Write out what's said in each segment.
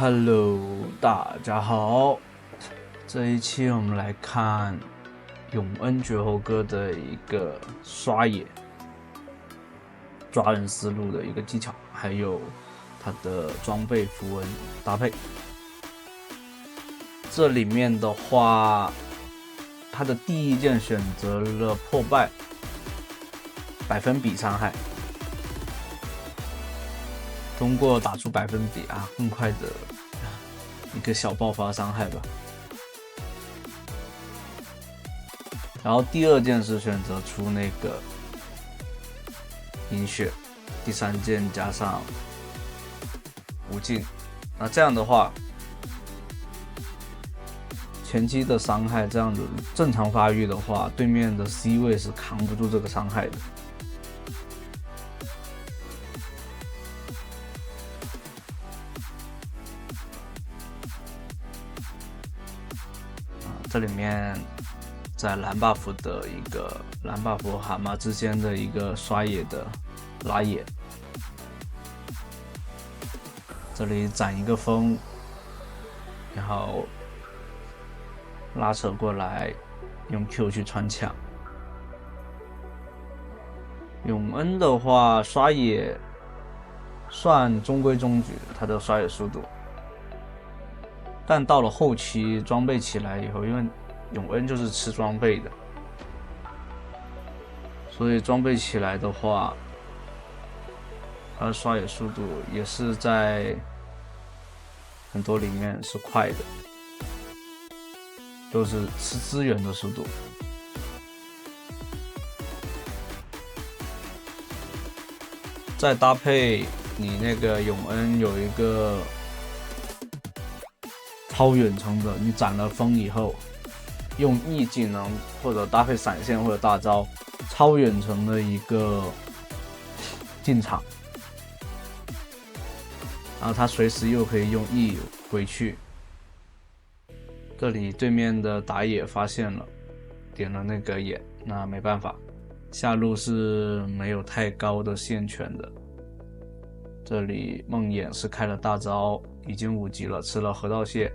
Hello，大家好。这一期我们来看永恩绝猴哥的一个刷野、抓人思路的一个技巧，还有他的装备符文搭配。这里面的话，他的第一件选择了破败，百分比伤害。通过打出百分比更快的一个小爆发伤害吧。然后第二件是选择出那个饮血，第三件加上无尽。那这样的话，前期的伤害这样子正常发育的话，对面的 C 位是扛不住这个伤害的。这里面在蓝 buff 的一个蓝 buff 和蛤蟆之间的一个刷野的拉野，这里攒一个风，然后拉扯过来，用 Q 去穿墙。永恩的话刷野算中规中矩，他的刷野速度。但到了后期装备起来以后，因为永恩就是吃装备的，所以装备起来的话，他的刷野速度也是在很多里面是快的，就是吃资源的速度。再搭配你那个永恩有一个超远程的，你攒了风以后，用 E 技能或者搭配闪现或者大招，超远程的一个进场，然后他随时又可以用 E 回去。这里对面的打野发现了，点了那个眼，那没办法，下路是没有太高的线权的。这里梦魇是开了大招，已经5级了，吃了河道蟹。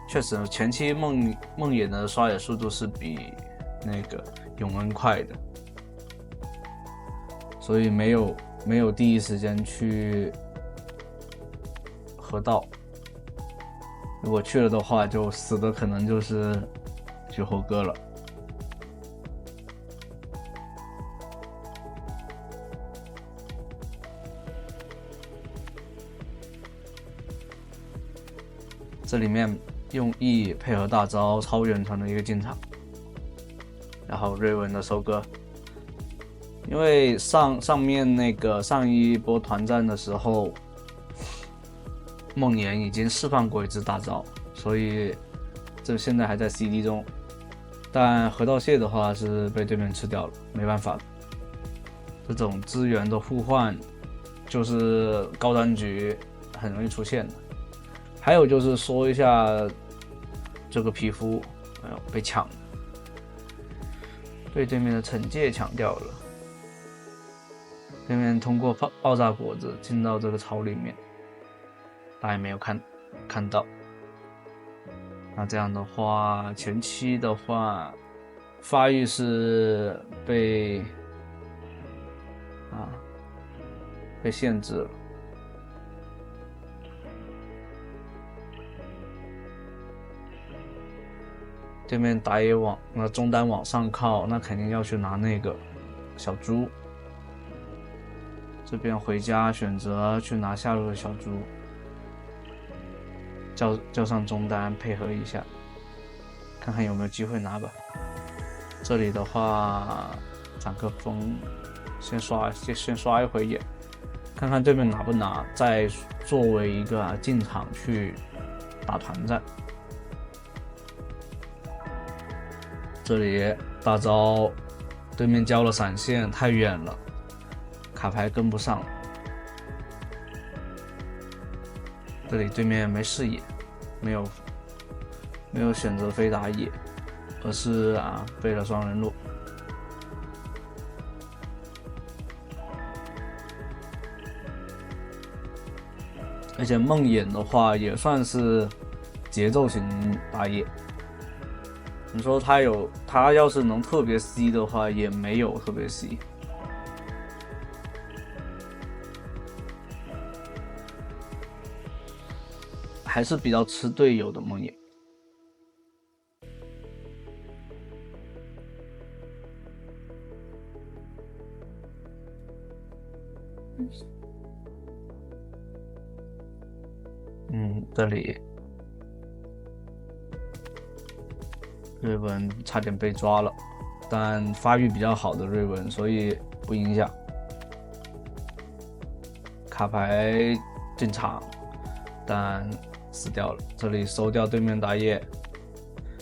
确实，前期梦魇的刷野速度是比那个永恩快的，所以没有第一时间去河道。如果去了的话，就死的可能就是绝猴哥了。这里面用 E 配合大招超远程的一个进场，然后瑞文的收割。因为上面那个上一波团战的时候，梦魇已经释放过一支大招，所以这现在还在 CD 中。但河道蟹的话是被对面吃掉了，没办法。这种资源的互换就是高端局很容易出现的。还有就是说一下这个皮肤，被抢了，被对面的惩戒抢掉了。对面通过爆炸果子进到这个槽里面，大家没有看到。那这样的话，前期的话，发育是被限制了。对面打野往那中单往上靠，那肯定要去拿那个小猪。这边回家选择去拿下路的小猪，叫上中单配合一下，看看有没有机会拿吧。这里的话攒个风，先刷一回野，看看对面拿不拿，再作为一个进场去打团战。这里大招对面交了闪现，太远了，卡牌跟不上。这里对面没视野，没有选择飞打野，而是飞了双人路。而且梦魇的话也算是节奏型打野。你说他要是能特别 C 的话，也没有特别 C， 还是比较吃队友的梦魇。这里瑞文差点被抓了，但发育比较好的瑞文，所以不影响。卡牌进场，但死掉了。这里收掉对面打野，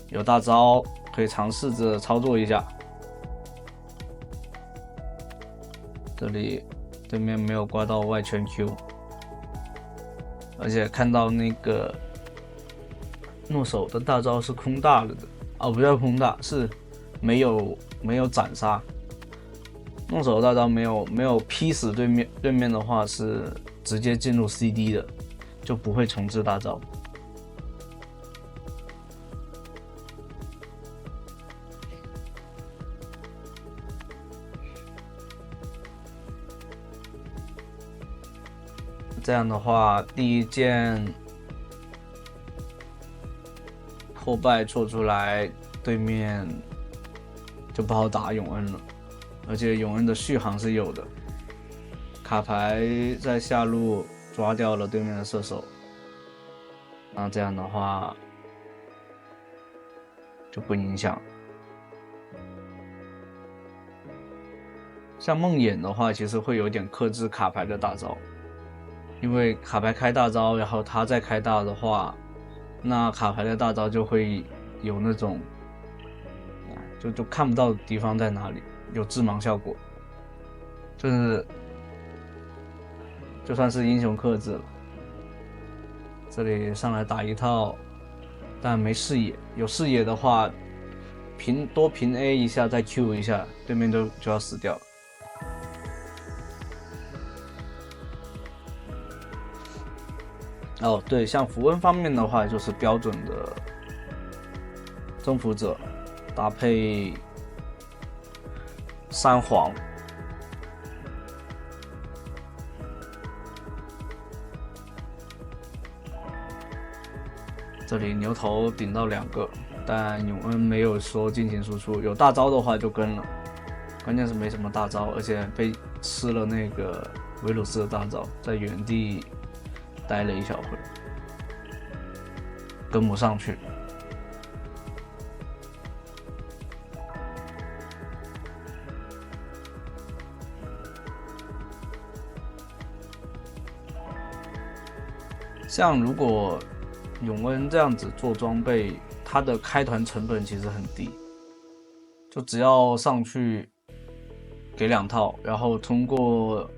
有大招可以尝试着操作一下。这里对面没有刮到外圈 Q， 而且看到那个诺手的大招是空大了的。哦，不叫空大，是没有斩杀。诺手的大招没有劈死对面的话是直接进入 CD 的，就不会重置大招。这样的话，第一件破败做出来，对面就不好打永恩了，而且永恩的续航是有的。卡牌在下路抓掉了对面的射手，那这样的话就不影响。像梦魇的话，其实会有点克制卡牌的大招，因为卡牌开大招，然后他再开大的话，那卡牌的大招就会有那种就看不到敌方在哪里，有致盲效果，就算是英雄克制了。这里上来打一套，但没视野，有视野的话多平 A 一下再 Q 一下，对面就要死掉了。哦，对，像符文方面的话，就是标准的征服者搭配三皇，这里牛头顶到2个，但永恩没有说进行输出，有大招的话就跟了，关键是没什么大招，而且被吃了那个维鲁斯的大招，在原地待了一小会，跟不上去。像如果永恩这样子做装备，它的开团成本其实很低，就只要上去给2套，然后通过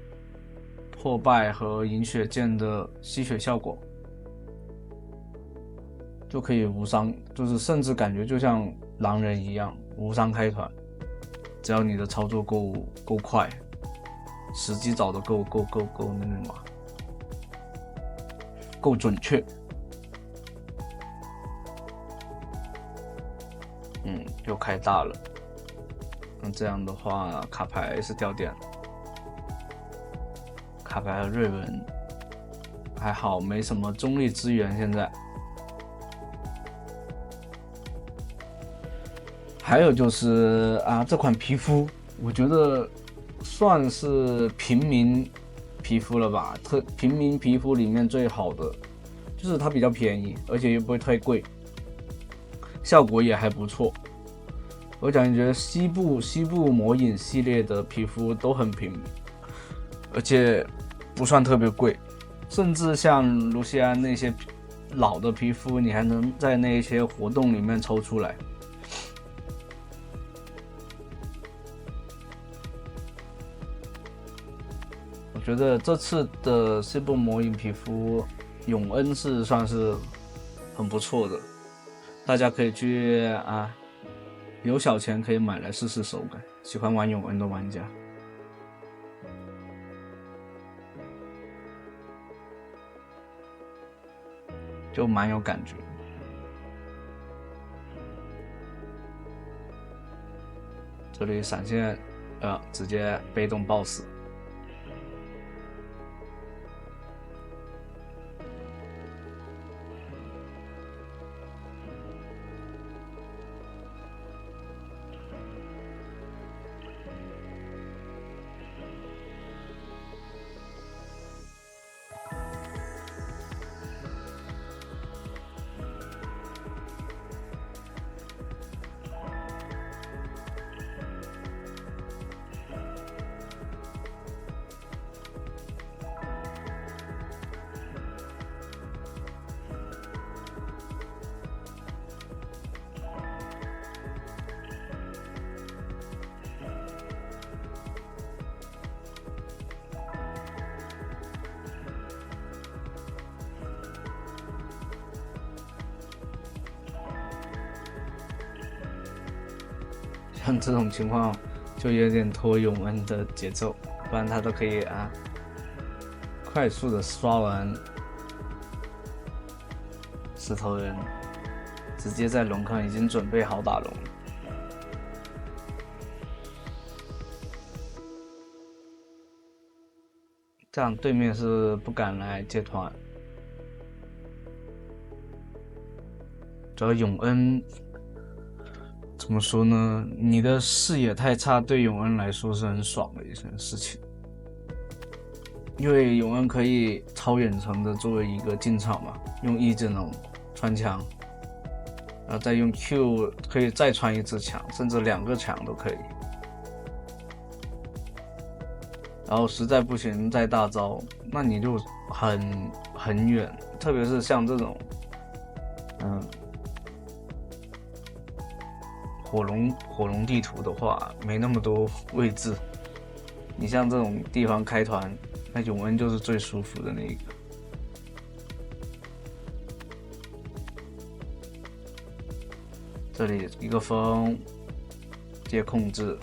破败和银血剑的吸血效果，就可以无伤，就是甚至感觉就像狼人一样无伤开团，只要你的操作够快，时机找的够那个嘛，够准确。又开大了，那这样的话卡牌是掉点了，卡牌和瑞文还好，没什么中立资源。现在还有就是这款皮肤我觉得算是平民皮肤了吧，平民皮肤里面最好的就是它比较便宜，而且又不会太贵，效果也还不错。我感觉西部魔影系列的皮肤都很平民，而且不算特别贵，甚至像卢锡安那些老的皮肤，你还能在那些活动里面抽出来。我觉得这次的西部魔影皮肤永恩是算是很不错的，大家可以去有小钱可以买来试试手感，喜欢玩永恩的玩家。就蛮有感觉。这里闪现，直接被动爆死。像这种情况就有点拖永恩的节奏，不然他都可以快速的刷完石头人，直接在龙坑已经准备好打龙。这样对面是不敢来接团，主要永恩怎么说呢？你的视野太差，对永恩来说是很爽的一件事情，因为永恩可以超远程的作为一个进场嘛，用 E 技能穿墙，然后再用 Q 可以再穿一次墙，甚至2个墙都可以。然后实在不行再大招，那你就很远，特别是像这种，火龙地图的话，没那么多位置。你像这种地方开团，那永恩就是最舒服的那一个。这里一个风接控制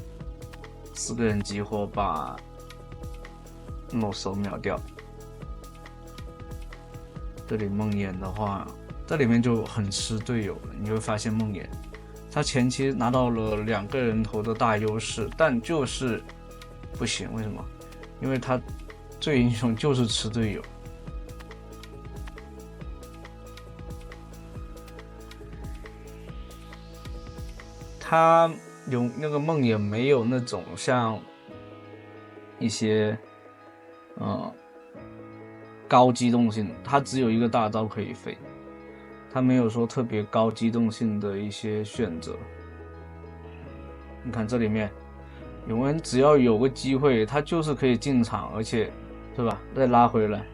，4个人集火把诺手秒掉。这里梦魇的话，这里面就很吃队友了。你会发现梦魇他前期拿到了2个人头的大优势，但就是不行。为什么？因为他最英雄就是吃队友。他有那个梦魇没有那种像一些高机动性，他只有一个大招可以飞，他没有说特别高机动性的一些选择。你看这里面永恩只要有个机会，他就是可以进场，而且是吧，再拉回来。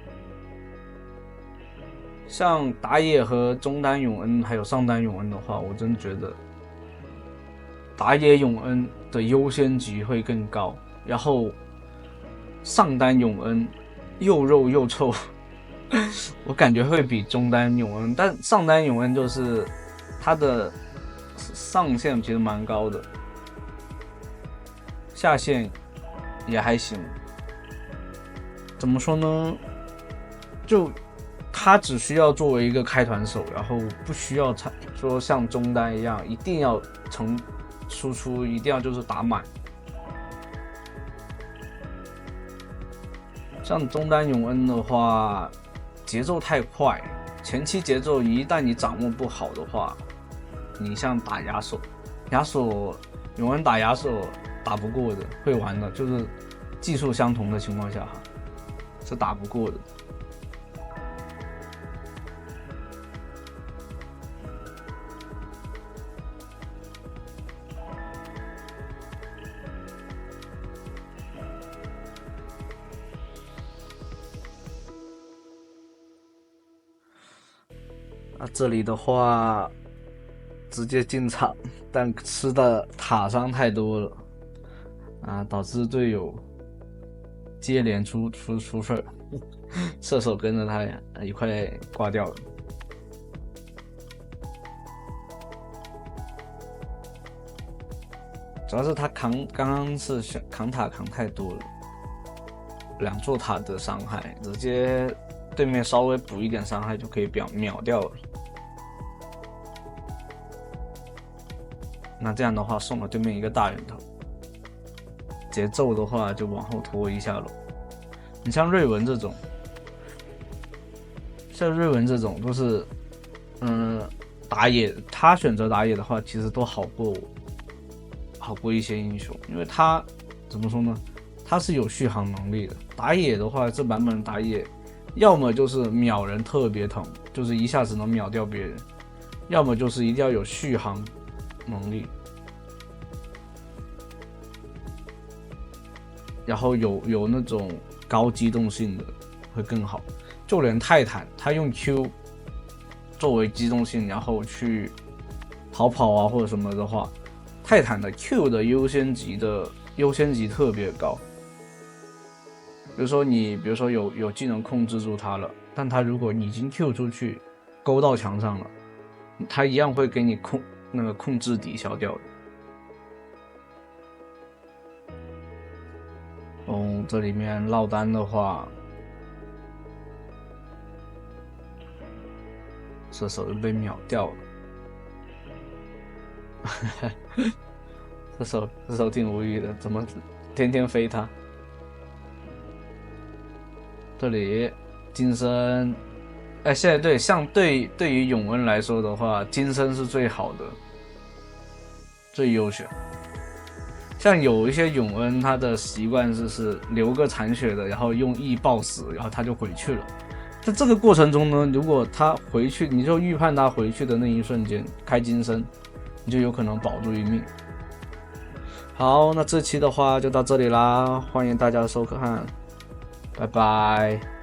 像打野和中单永恩还有上单永恩的话，我真觉得打野永恩的优先级会更高，然后上单永恩又肉又臭，我感觉会比中单永恩，但上单永恩就是他的上限其实蛮高的，下限也还行。怎么说呢？就他只需要作为一个开团手，然后不需要说像中单一样一定要输出，一定要就是打满。像中单永恩的话，节奏太快，前期节奏一旦你掌握不好的话，你像打亚索永恩打亚索打不过的，会玩的，就是技术相同的情况下是打不过的。这里的话直接进场，但吃的塔伤太多了导致队友接连出事儿，射手跟着他一块挂掉了。主要是他刚刚是扛塔扛太多了，2座塔的伤害直接对面稍微补一点伤害就可以秒掉了。那这样的话送了对面一个大人头，节奏的话就往后拖一下了。你像瑞文这种，都是，打野，他选择打野的话，其实都好过一些英雄，因为他怎么说呢？他是有续航能力的。打野的话，这版本打野，要么就是秒人特别疼，就是一下子能秒掉别人，要么就是一定要有续航能力，然后有那种高机动性的会更好。就连泰坦，他用 Q 作为机动性，然后去逃跑啊或者什么的话，泰坦的 Q 的优先级特别高。比如说有技能控制住他了，但他如果已经 Q 出去，勾到墙上了，他一样会给你控制抵消掉的。这里面落单的话，射手就被秒掉了。射手挺无语的，怎么天天飞他？这里金身，现在对于永恩来说的话，金身是最好的，最优选。像有一些永恩，他的习惯是留个残血的，然后用 E 爆死，然后他就回去了。在这个过程中呢，如果他回去，你就预判他回去的那一瞬间开金身，你就有可能保住一命。好，那这期的话就到这里啦，欢迎大家收看，拜拜。